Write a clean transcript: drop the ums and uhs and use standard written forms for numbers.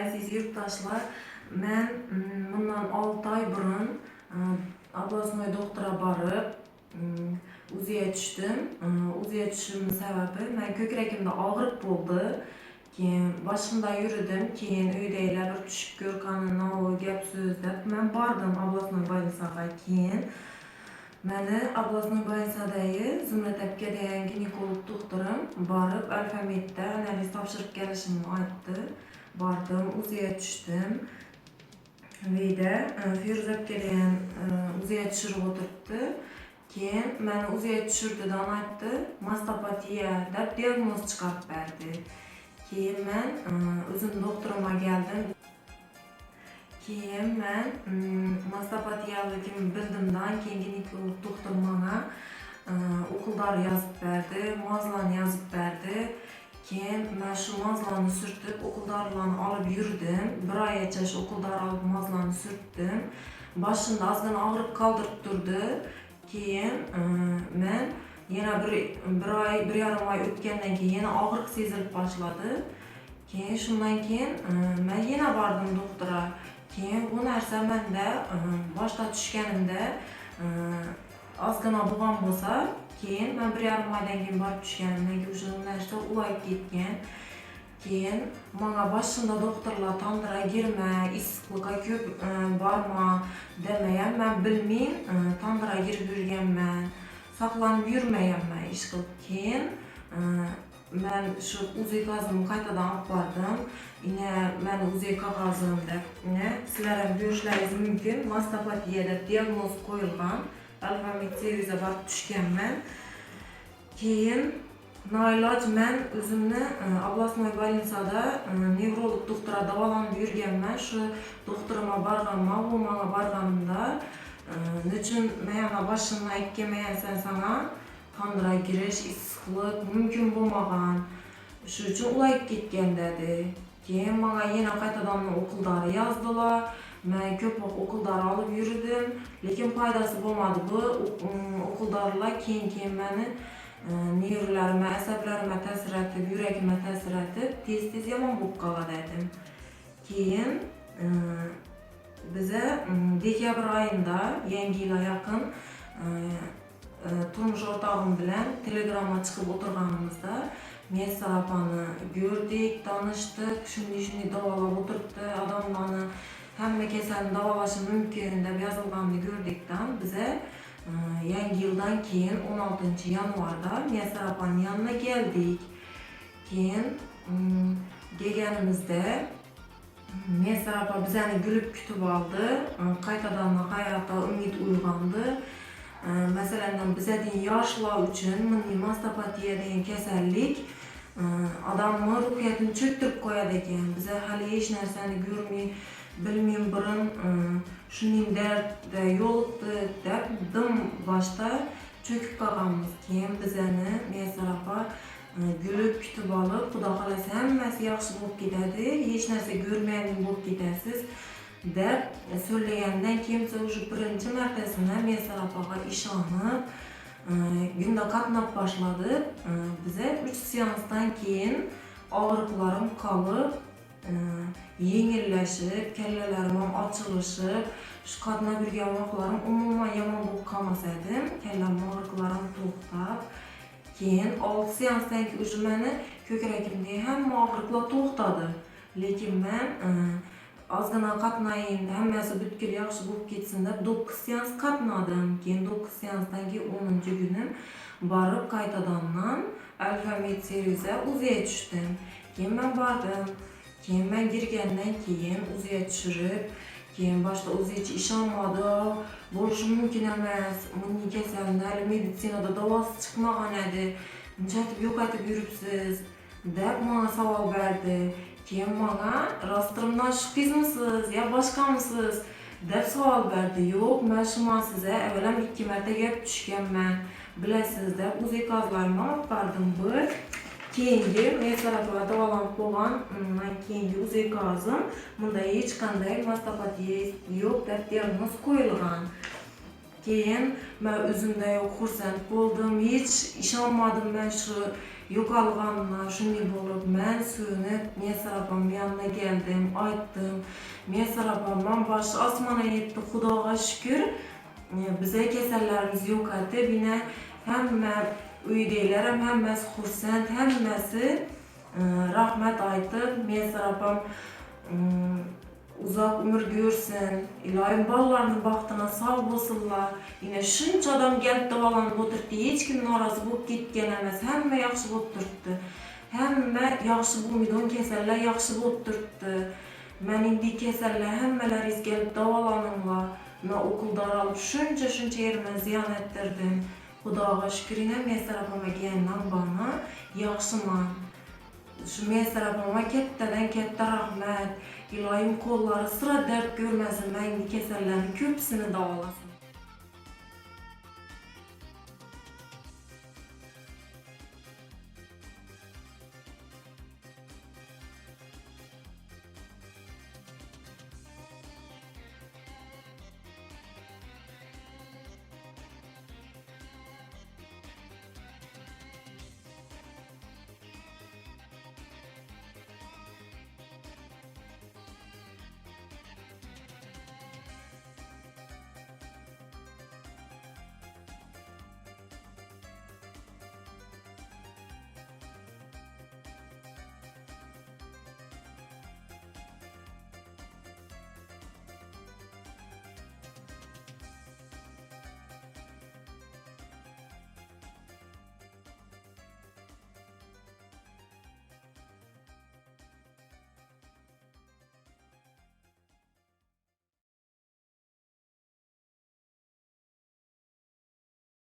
aziz yurttaşlar, ben bundan 6 ay burun Ablasnoy doktora barıp uziye düştüm. Uziye düşümün sebebi, ben kökürekimde ağrık boldu. Keyin başında yürüdüm, keyin öydeyler bir düşüp görkanına o gep söz dep, ben bardım Ablasnoy больницага. Keyin meni Ablasnoy больницадагы Zümrüt Epke deyen ginekolog doktorum barıp Alfamet'te analiz tapşırıp gelişimini aytdı. Bardım, uziye düştüm. Ve Firuz Epke deyen uziye düşürüp oturttu. Keyin meni uziye düşürdüden aytdı, mastopatiya dep diagnoz çıkarıp berdi. Keyin men özüm doktoruma geldim. Keyin men mastopatiyaligimni bildimdan keyin ginekolog doktor bana okullar yazıp berdi, mazlarni yazıp berdi. Keyin men şu mazlarni sürtüp okullarlarni alıp yürüdüm. Bir aygacha şu okullar alıp mazlarni sürttüm. Başında azgina ağrıp kaldırıp durdu. Keyin men yana bir yarım ay ötkenden keyin yana ağrık sezilip başladı. Keyin şundan keyin men yana bardım doktora. Keyin bu narsa mende başta düşkenimde azgina bulgan bolsa, keyin men bir yarım aydan keyin barıp düşkenimden keyin uşu narsa ulayıp ketken. Keyin bana başında doktorlar tandıra girme, issiqlığa köp barma demeyen, ben bilmeyim, tandıra girip yürgenmen, saklanıp yürmeyenmen iş kılıp. Keyin ben şu uzi gazımı kaytadan alıp bardım. Yine ben uzi kagazım dep, sizlere görüşleriniz mümkün. Mastopatiya dep diagnoz koyulgan. Alfamet sevize barıp düşkenmen. Keyin nailaj men özümni Ablasnoy больницада nevrolog doktora davalanıp yürgenmen. Şu doktoruma barganma, o manga barganımda nöçün meyana başına aytkemeyen sen sana tandıra giriş, issiqlik mümkün bolmagan. Şu üçün ulayıp ketken dedi. Keyin bana yine kaytadan okulları yazdılar. Ben köp okulları alıp yürüdüm. Lekin paydası bolmadı bu okullarla. Keyin beni neyirlerime, əsəblərime təsir etib, yüreğime təsir etib, tez yaman bolup qala dedim. Keyin bize dekabr ayında, yangi yıla yakın turmuş ortağım bilen telegramma çıkıp oturganımızda Miyesar apany gördük, tanıştık, şundi davalap oturuptu, adamlarni hemme keselini davalaşı mümkün dep yazılganını gördükten bize yangi yıldan keyin 16 yanvarda Miyesar apanın yanına geldik. Keyin gelgenimizde Miyesar apa bizeni gülüp kütüp aldı, kaytadan hayata ümit uygandı. Meselenden bize deyin yaşlılar üçün mastopatiya deyin kesellik adamın ruhiyetini çöktürüp koyad eken. Bize hali hiç narsani görmey, bilmeyin burun şuning derde yoluptu dep dım başta çöküp kalganmiz. Keyin bizeni Miyesar apa gülüp kütüp alıp, Xudo kalasa hemmesi yaxşı bolup ketadi, hiç narsa görmeyen bolup ketasiz dep söylegenden keyin uşu birinci mertesinde Miyesar apaga işanıp günde katnap başladı. Bize 3 seanstan keyin ağrıklarım kalıp, yengilleşip, kellelerim açılışıp, şu katna birgen vaklarım umuman yaman bolup kalmasaydım, kellem ağrıklarım to'xtab. Keyin 6 seansdan keyin uşu meni kökürekimde hemme ağrıklar to'xtadı. Lekin ben azgina katnayın, hemmesi bütkül yaxşı bolup ketsin dep 9 seans katnadım. Keyin 9 seansdan keyin 10. günüm barıp kaytadandan Alfamet serize uziye düştüm. Keyin ben bardım. Keyin ben girgenden keyin uziye düşürüp, keyin başta uziye hiç işanmadı. Boluşu mümkün emas. Bunun keselinde medisinada davası çıkmagan edi. Neçetip yok etip yürüpsiz dep bana savol berdi. Keyin bana rastırımdan şüphizmisiz ya başka mısınız dep savol berdi. Yok, men şuman size evvelem 2 merte gep düşkenmen bilesiz dep uzi gazlarımı alıp bardım. Bir keyingi Miyesar apaga davalanıp bolgan keyingi uzi gazım bunda hiç kanday mastopatiya yok dep diagnoz koyulgan. Keyin men özümde yok xursand boldum, hiç işanmadım ben şu yo'qolganlar shunday bo'lib, men suyunib Meysar opam yanına geldim, aytdim. Meysar opam, men başı osmona yetdi, Xudoga şükür. Bize kesellerimiz yok etti. Yine hemme uydeler, hemmesi xursand, hemmesi rahmet aytıp Meysar opam uzak ömür görsün, ilayim ballarının baktığına sağ bolsunlar. Yine şuncha adam gelip davalanıp oturttu, hiç kim narazı bolup gitken emas, hemme yaxşı bolup turttu. Hemme yaxşı bolmaydı, on keseller yaxşı bolup turttu. Men indi keseller hemmeler gelip davalanırlar. Men okuldar alıp şuncha yerime ziyan ettirdim. Xudoga şükür yine Meysar opama gelenden bana yaxşıman. Şu Meysar opama katta rahmet. İlayim kolları sıra dert görmesin, men kesellerin köpsini davalasın.